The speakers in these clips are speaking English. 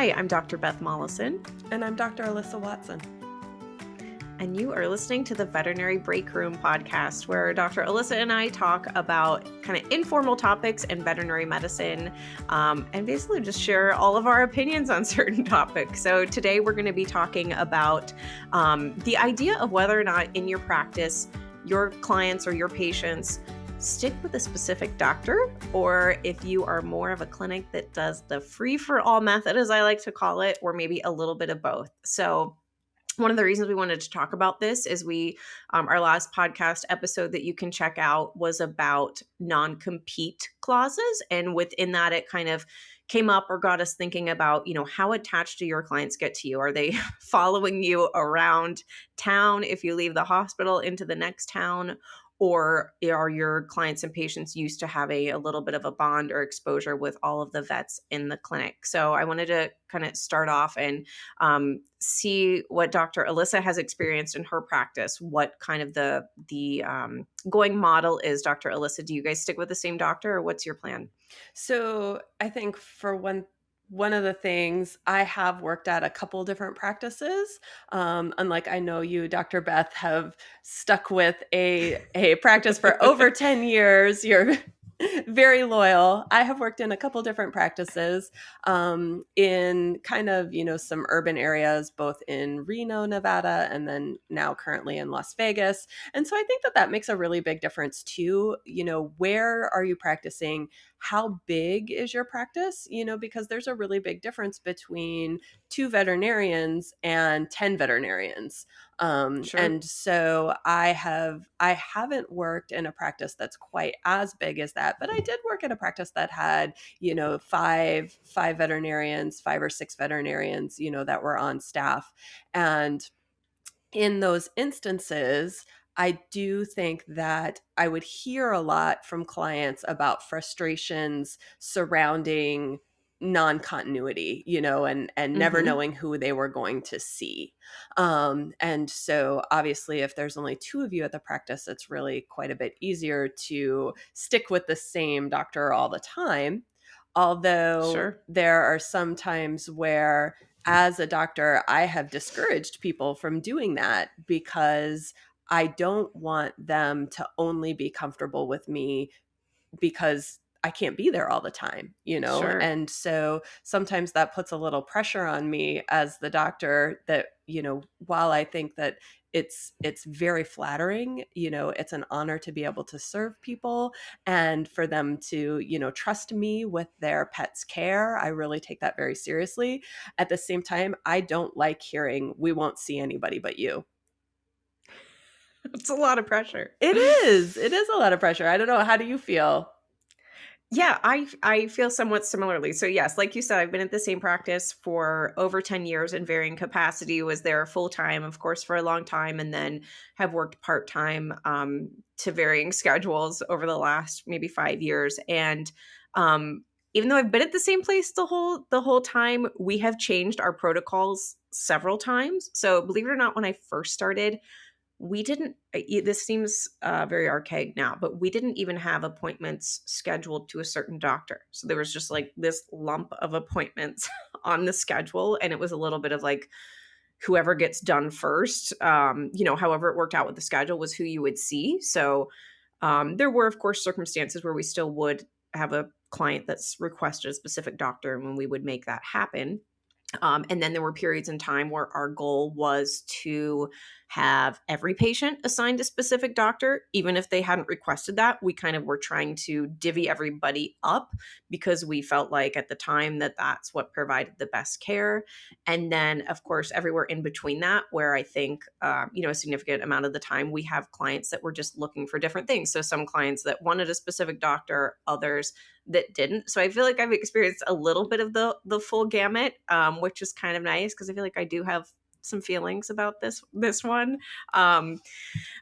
Hi, I'm Dr. Beth Molleson. And I'm Dr. Alyssa Watson. And you are listening to the Veterinary Breakroom podcast, where Dr. Alyssa and I talk about kind of informal topics in veterinary medicine, and basically just share all of our opinions on certain topics. So today we're going to be talking about the idea of whether or not in your practice, your clients or your patients stick with a specific doctor, or if you are more of a clinic that does the free-for-all method, as I like to call it, or maybe a little bit of both. So one of the reasons we wanted to talk about this is our last podcast episode that you can check out was about non-compete clauses. And within that, it kind of came up or got us thinking about, how attached do your clients get to you? Are they following you around town if you leave the hospital into the next town? Or are your clients and patients used to have a little bit of a bond or exposure with all of the vets in the clinic? So I wanted to kind of start off and see what Dr. Alyssa has experienced in her practice, what kind of the going model is. Dr. Alyssa, do you guys stick with the same doctor, or what's your plan? So I think for one of the things, I have worked at a couple different practices. Unlike I know you, Dr. Beth, have stuck with a practice for over 10 years. You're very loyal. I have worked in a couple different practices in kind of, some urban areas, both in Reno, Nevada, and then now currently in Las Vegas. And so I think that makes a really big difference too. Where are you practicing? How big is your practice? Because there's a really big difference between 2 veterinarians and 10 veterinarians. Sure. And so I haven't worked in a practice that's quite as big as that, but I did work in a practice that had, 5 veterinarians, 5 or 6 veterinarians, that were on staff. And in those instances, I do think that I would hear a lot from clients about frustrations surrounding non-continuity, and never knowing who they were going to see. And so obviously if there's only 2 of you at the practice, it's really quite a bit easier to stick with the same doctor all the time. Although Sure. there are some times where as a doctor, I have discouraged people from doing that because I don't want them to only be comfortable with me because I can't be there all the time, Sure. And so sometimes that puts a little pressure on me as the doctor that, while I think that it's very flattering, it's an honor to be able to serve people and for them to, trust me with their pet's care. I really take that very seriously. At the same time, I don't like hearing we won't see anybody but you. It's a lot of pressure. It is a lot of pressure. I don't know. How do you feel? Yeah, I feel somewhat similarly. So yes, like you said, I've been at the same practice for over 10 years in varying capacity, was there full-time, of course, for a long time, and then have worked part-time to varying schedules over the last maybe 5 years. And even though I've been at the same place the whole time, we have changed our protocols several times. So believe it or not, when I first started, we didn't, this seems very archaic now, but we didn't even have appointments scheduled to a certain doctor. So there was just like this lump of appointments on the schedule. And it was a little bit of like, whoever gets done first, however it worked out with the schedule was who you would see. So there were, of course, circumstances where we still would have a client that's requested a specific doctor and when we would make that happen. And then there were periods in time where our goal was to have every patient assigned a specific doctor, even if they hadn't requested that. We kind of were trying to divvy everybody up because we felt like at the time that that's what provided the best care. And then, of course, everywhere in between that, where I think, a significant amount of the time we have clients that were just looking for different things. So some clients that wanted a specific doctor, others that didn't. So I feel like I've experienced a little bit of the full gamut, which is kind of nice because I feel like I do have some feelings about this one.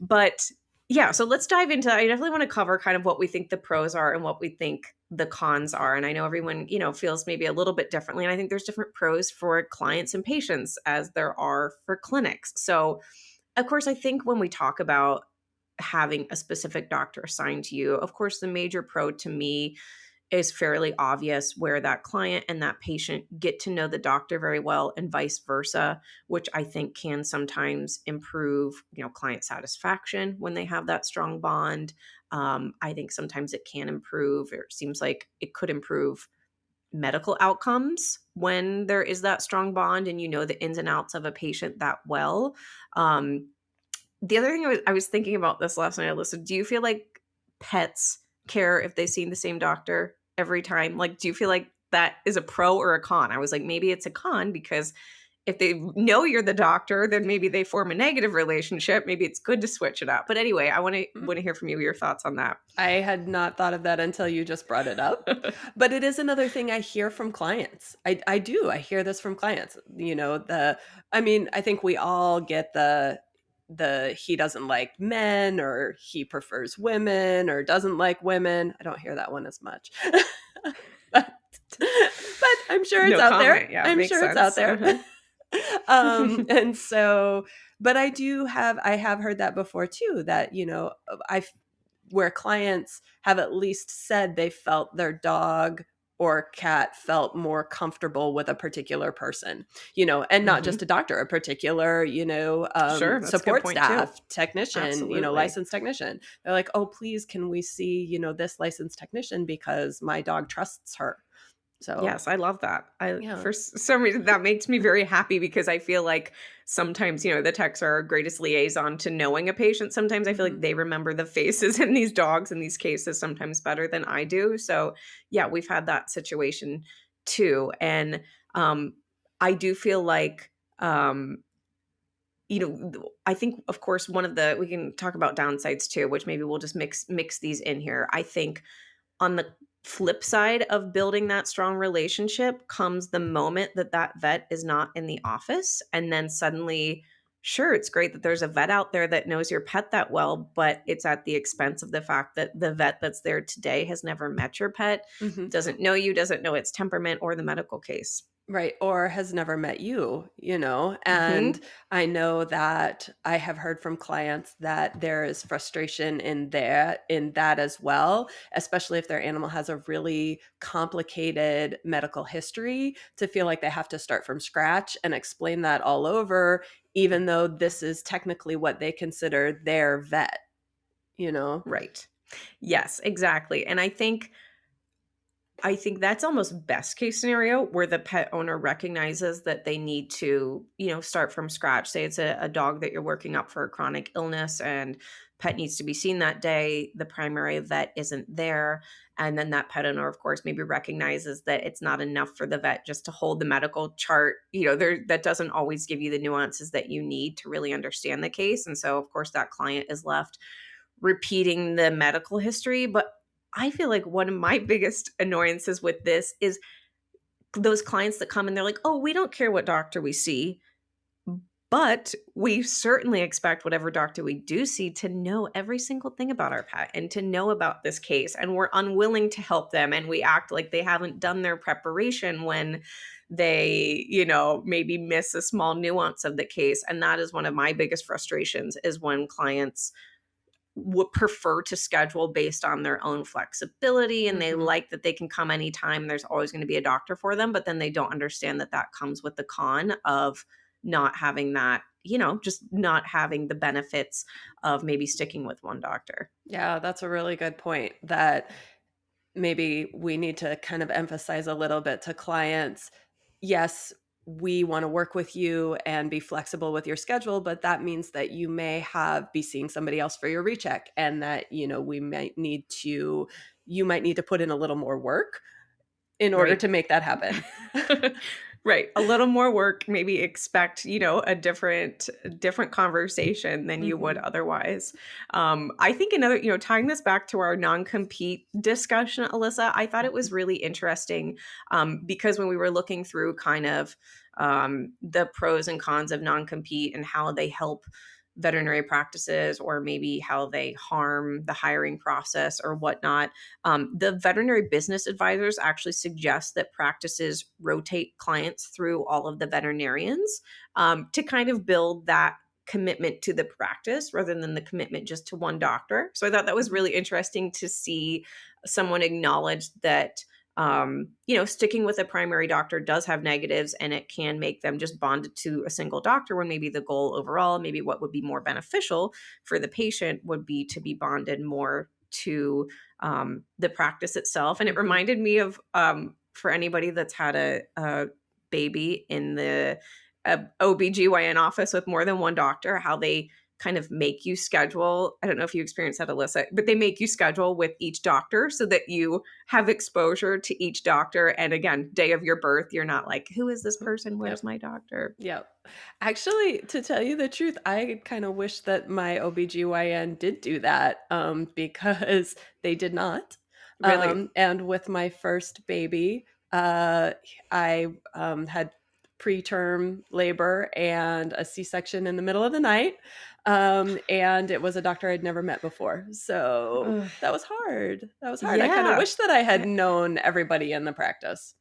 But yeah, so let's dive into, I definitely want to cover kind of what we think the pros are and what we think the cons are. And I know everyone, feels maybe a little bit differently. And I think there's different pros for clients and patients as there are for clinics. So of course, I think when we talk about having a specific doctor assigned to you, of course, the major pro to me is fairly obvious where that client and that patient get to know the doctor very well and vice versa, which I think can sometimes improve, client satisfaction when they have that strong bond. I think sometimes it can improve, or it seems like it could improve medical outcomes when there is that strong bond and you know the ins and outs of a patient that well. Um, the other thing I was thinking about this last night, Alyssa, do you feel like pets care if they see the same doctor every time? Like, do you feel like that is a pro or a con? I was like, maybe it's a con because if they know you're the doctor, then maybe they form a negative relationship. Maybe it's good to switch it up. But anyway, I want to hear from you your thoughts on that. I had not thought of that until you just brought it up. But it is another thing I hear from clients. I do. I hear this from clients. I think we all get the he doesn't like men, or he prefers women, or doesn't like women. I don't hear that one as much. but, but I'm sure it's No out comment. there. Yeah, I'm makes sure it's sense. out there. And so, but I have heard that before too, that, I where clients have at least said they felt their dog or cat felt more comfortable with a particular person, and not just a doctor, a particular, Sure, that's a good support point too. staff, technician, Absolutely. licensed technician. They're like, oh, please, can we see, this licensed technician because my dog trusts her. So, Yes, I love that. yeah. For some reason, that makes me very happy because I feel like sometimes, the techs are our greatest liaison to knowing a patient. Sometimes I feel Mhm. like they remember the faces in these dogs in these cases sometimes better than I do. So, yeah, we've had that situation too. And um, I do feel like, I think, of course, we can talk about downsides too, which maybe we'll just mix these in here. I think on the flip side of building that strong relationship comes the moment that that vet is not in the office. And then suddenly, sure, it's great that there's a vet out there that knows your pet that well, but it's at the expense of the fact that the vet that's there today has never met your pet, Mhm. doesn't know you, doesn't know its temperament or the medical case. Right, or has never met you, and Hmm. I know that I have heard from clients that there is frustration in that as well, especially if their animal has a really complicated medical history, to feel like they have to start from scratch and explain that all over, even though this is technically what they consider their vet, you know? Right. Yes, exactly. And I think that's almost best case scenario where the pet owner recognizes that they need to, start from scratch. Say it's a dog that you're working up for a chronic illness and pet needs to be seen that day. The primary vet isn't there. And then that pet owner, of course, maybe recognizes that it's not enough for the vet just to hold the medical chart. That doesn't always give you the nuances that you need to really understand the case. And so, of course, that client is left repeating the medical history. But I feel like one of my biggest annoyances with this is those clients that come and they're like, "Oh, we don't care what doctor we see, but we certainly expect whatever doctor we do see to know every single thing about our pet and to know about this case. And we're unwilling to help them. And we act like they haven't done their preparation when they, maybe miss a small nuance of the case. And that is one of my biggest frustrations is when clients would prefer to schedule based on their own flexibility and they Mhm. like that they can come anytime. There's always going to be a doctor for them, but then they don't understand that that comes with the con of not having that, just not having the benefits of maybe sticking with one doctor. Yeah, that's a really good point, that maybe we need to kind of emphasize a little bit to clients. Yes, we want to work with you and be flexible with your schedule, but that means that you may be seeing somebody else for your recheck, and that, you might need to put in a little more work in order Right. to make that happen. Right. A little more work, maybe expect, a different conversation than you would Mhm. otherwise. I think another, tying this back to our non-compete discussion, Alyssa, I thought it was really interesting because when we were looking through kind of the pros and cons of non-compete and how they help veterinary practices or maybe how they harm the hiring process or whatnot. The veterinary business advisors actually suggest that practices rotate clients through all of the veterinarians to kind of build that commitment to the practice rather than the commitment just to one doctor. So I thought that was Mhm. really interesting to see someone acknowledge that sticking with a primary doctor does have negatives and it can make them just bonded to a single doctor when maybe the goal overall, maybe what would be more beneficial for the patient would be to be bonded more to the practice itself. And it Mhm. reminded me of for anybody that's had a baby in the OBGYN office with more than one doctor, how they kind of make you schedule. I don't know if you experienced that, Alyssa, but they make you schedule with each doctor so that you have exposure to each doctor. And again, day of your birth, you're not like, who is this person? Yep. Where's my doctor? Yep. Actually, to tell you the truth, I kind of wish that my OBGYN did do that, because they did not. Really? And with my first baby, uh, I had preterm labor and a C-section in the middle of the night. And it was a doctor I'd never met before. So Ugh. that was hard. That was hard. I kind of Yeah. wish that I had known everybody in the practice.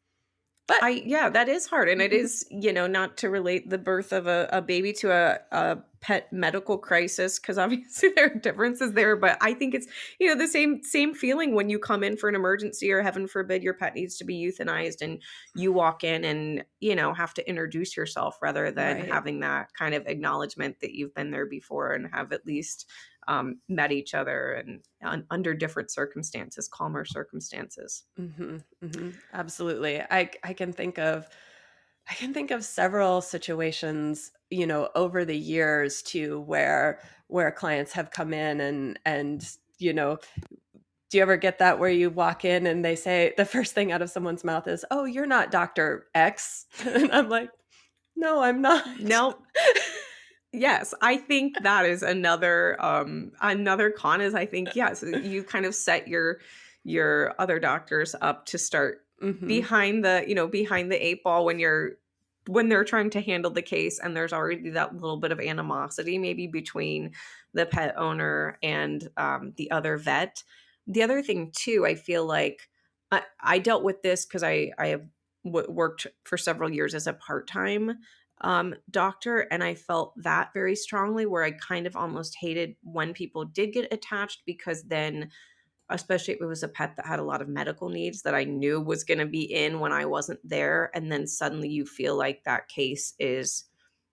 But Yeah, that is hard. And it mhm, is, not to relate the birth of a baby to a pet medical crisis, because obviously there are differences there. But I think it's, the same feeling when you come in for an emergency or heaven forbid your pet needs to be euthanized and you walk in and, have to introduce yourself rather than right. having that kind of acknowledgement that you've been there before and have at least met each other and under different circumstances, calmer circumstances. Mhm, mhm, absolutely. I can think of several situations, over the years too, where clients have come in and you know, do you ever get that where you walk in and they say the first thing out of someone's mouth is, "Oh, you're not Doctor X," and I'm like, "No, I'm not." No. Yes, I think that is another con is I think, yes, you kind of set your other doctors up to start Mhm, behind the 8 ball when they're trying to handle the case and there's already that little bit of animosity maybe between the pet owner and the other vet. The other thing too, I feel like I dealt with this because I have worked for several years as a part-time doctor. And I felt that very strongly where I kind of almost hated when people did get attached because then, especially if it was a pet that had a lot of medical needs that I knew was going to be in when I wasn't there. And then suddenly you feel like that case is,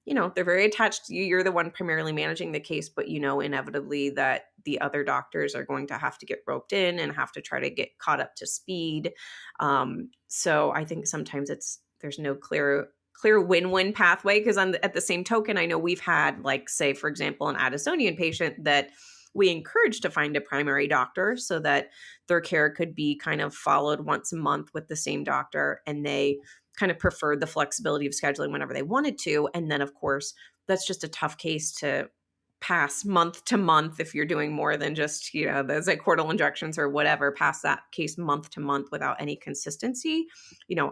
they're very attached to you. You're the one primarily managing the case, but inevitably that the other doctors are going to have to get roped in and have to try to get caught up to speed. So I think sometimes there's no clear win-win pathway because at the same token, I know we've had like say for example an Addisonian patient that we encourage to find a primary doctor so that their care could be kind of followed once a month with the same doctor and they kind of preferred the flexibility of scheduling whenever they wanted to. And then, of course, that's just a tough case to pass month to month if you're doing more than just, the Zycortal injections or whatever, pass that case month to month without any consistency.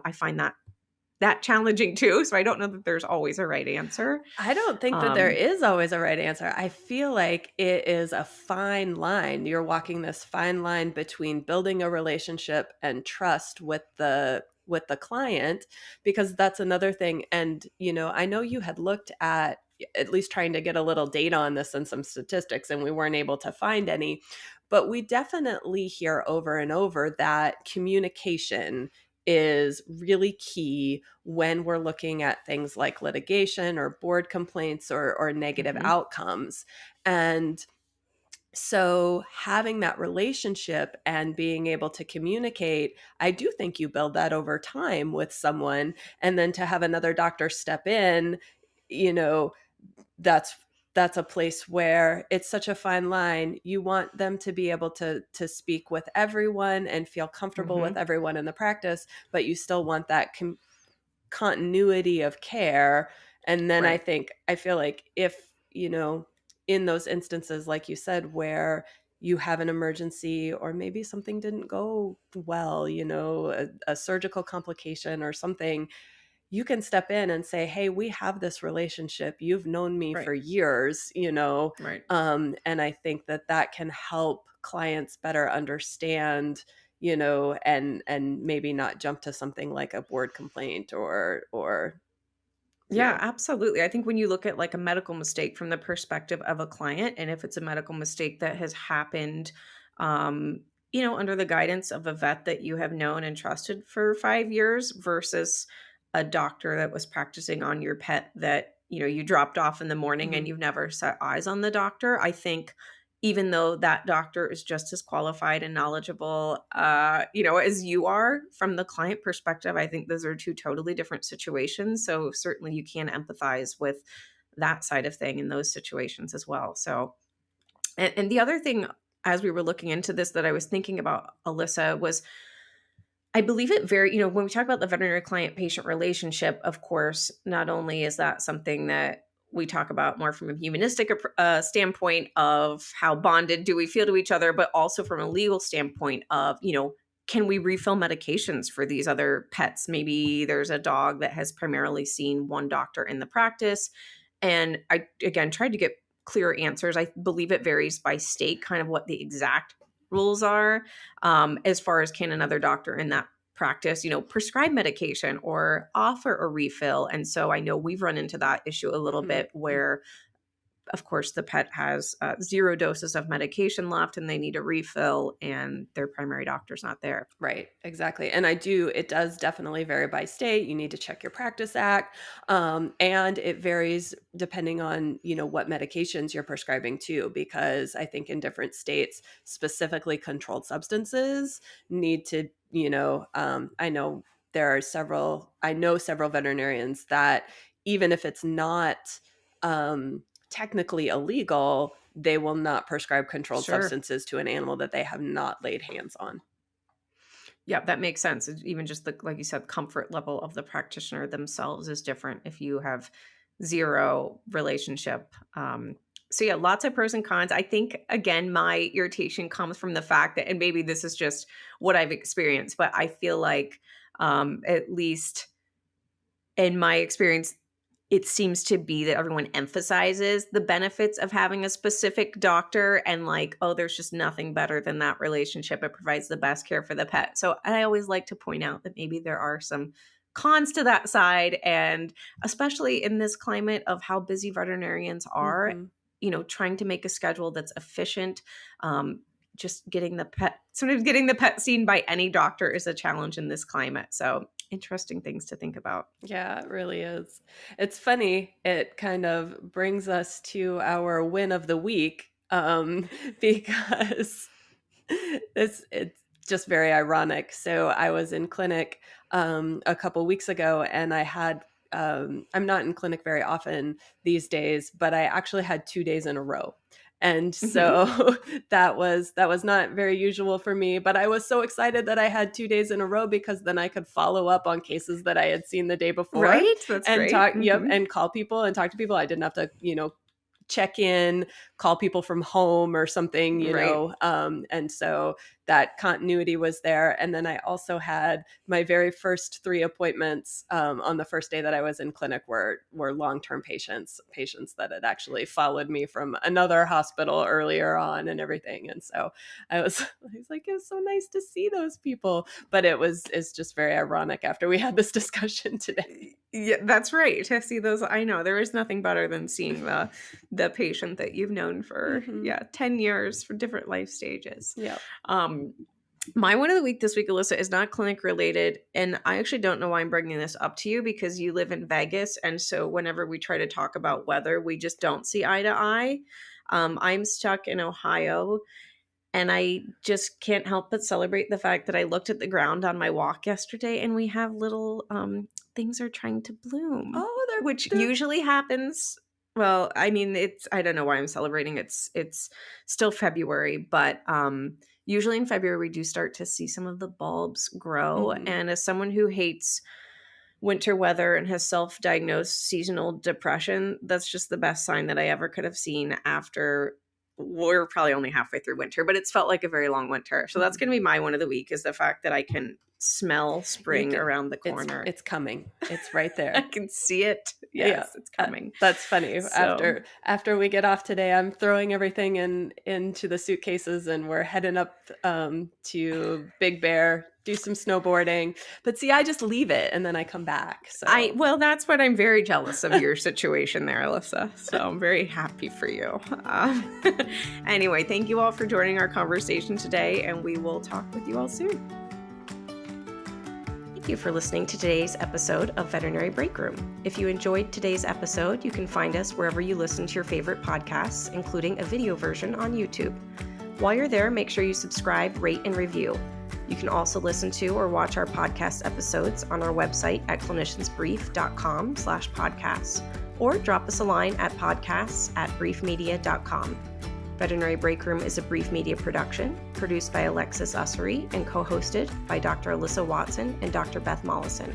I find that challenging too. So I don't know that there's always a right answer. I don't think that there Um, is always a right answer. I feel like it is a fine line. You're walking this fine line between building a relationship and trust with the client, because that's another thing. And I know you had looked at least trying to get a little data on this and some statistics, and we weren't able to find any. But we definitely hear over and over that communication is really key when we're looking at things like litigation or board complaints or negative mhm, outcomes. And so having that relationship and being able to communicate, I do think you build that over time with someone. And then to have another doctor step in, you know, that's a place where it's such a fine line. You want them to be able to speak with everyone and feel comfortable with mhm, everyone in the practice, but you still want that continuity of care. And then right. I feel like if, in those instances, like you said, where you have an emergency or maybe something didn't go well, a surgical complication or something, you can step in and say, "Hey, we have this relationship. You've known me Right. for years," Right. and I think that that can help clients better understand, and maybe not jump to something like a board complaint or Yeah, absolutely. I think when you look at like a medical mistake from the perspective of a client, and if it's a medical mistake that has happened, um, under the guidance of a vet that you have known and trusted for 5 years versus a doctor that was practicing on your pet that, you dropped off in the morning and Mhm. you've never set eyes on the doctor. I think even though that doctor is just as qualified and knowledgeable, as you are from the client perspective, I think those are two totally different situations. So certainly you can empathize with that side of thing in those situations as well. So, and the other thing, as we were looking into this, that I was thinking about, Alyssa, was I believe it very, when we talk about the veterinary client patient relationship, of course, not only is that something that we talk about more from a humanistic standpoint of how bonded do we feel to each other, but also from a legal standpoint of, can we refill medications for these other pets? Maybe there's a dog that has primarily seen one doctor in the practice. And I, again, tried to get clear answers. I believe it varies by state, kind of what the exact rules are, as far as can another doctor in that practice, prescribe medication or offer a refill. And so I know we've run into that issue a little Mhm. bit where, of course, the pet has 0 doses of medication left and they need a refill and their primary doctor's not there. Right, exactly. And it does definitely vary by state. You need to check your practice act. And it varies depending on, what medications you're prescribing too, because I think in different states, specifically controlled substances need to, I know several veterinarians that even if it's not technically illegal, they will not prescribe controlled Sure. substances to an animal that they have not laid hands on. Yeah, that makes sense. Even just the, like you said, comfort level of the practitioner themselves is different if you have zero relationship. So yeah, lots of pros and cons. I think again, my irritation comes from the fact that, and maybe this is just what I've experienced, but I feel like, at least in my experience, it seems to be that everyone emphasizes the benefits of having a specific doctor and like, oh, there's just nothing better than that relationship. It provides the best care for the pet. So I always like to point out that maybe there are some cons to that side. And especially in this climate of how busy veterinarians are, Mhm. trying to make a schedule that's efficient. Just sometimes getting the pet seen by any doctor is a challenge in this climate. So interesting things to think about. Yeah, it really is. It's funny. It kind of brings us to our win of the week, because it's just very ironic. So I was in clinic a couple weeks ago, and I'm not in clinic very often these days, but I actually had 2 days in a row. And Mhm. so that was not very usual for me, but I was so excited that I had 2 days in a row because then I could follow up on cases that I had seen the day before Right? That's and great. talk, yep, Mhm. and call people and talk to people. I didn't have to, check in, call people from home or something, Right. and so that continuity was there. And then I also had my very first 3 appointments on the first day that I was in clinic were long-term patients that had actually followed me from another hospital earlier on and everything. And so I was like, it was so nice to see those people. But it's just very ironic after we had this discussion today. Yeah, that's right. To see those, I know there is nothing better than seeing the patient that you've known for, Hmm. yeah, 10 years for different life stages. Yeah. Um my one of the week this week, Alyssa, is not clinic related. And I actually don't know why I'm bringing this up to you because you live in Vegas. And so whenever we try to talk about weather, we just don't see eye to eye. I'm stuck in Ohio. And I just can't help but celebrate the fact that I looked at the ground on my walk yesterday and we have little things are trying to bloom, Oh, which they're usually happens. Well, I mean, I don't know why I'm celebrating. It's still February, but usually in February we do start to see some of the bulbs grow. mhm. And as someone who hates winter weather and has self-diagnosed seasonal depression, that's just the best sign that I ever could have seen after we're probably only halfway through winter, but it's felt like a very long winter. So that's Mhm. going to be my one of the week is the fact that I can smell spring around the corner. It's coming. It's right there. I can see it. Yes, it's coming. That's funny. So, After we get off today, I'm throwing everything into the suitcases, and we're heading up to Big Bear, do some snowboarding. But see, I just leave it and then I come back. So well, that's what I'm very jealous of your situation there, Alyssa. So I'm very happy for you. Anyway, thank you all for joining our conversation today, and we will talk with you all soon. Thank you for listening to today's episode of Veterinary Breakroom. If you enjoyed today's episode, you can find us wherever you listen to your favorite podcasts, including a video version on YouTube. While you're there, make sure you subscribe, rate, and review. You can also listen to or watch our podcast episodes on our website at cliniciansbrief.com/podcasts, or drop us a line at podcasts@briefmedia.com. Veterinary Breakroom is a Brief Media production, produced by Alexis Ussery and co-hosted by Dr. Alyssa Watson and Dr. Beth Molleson.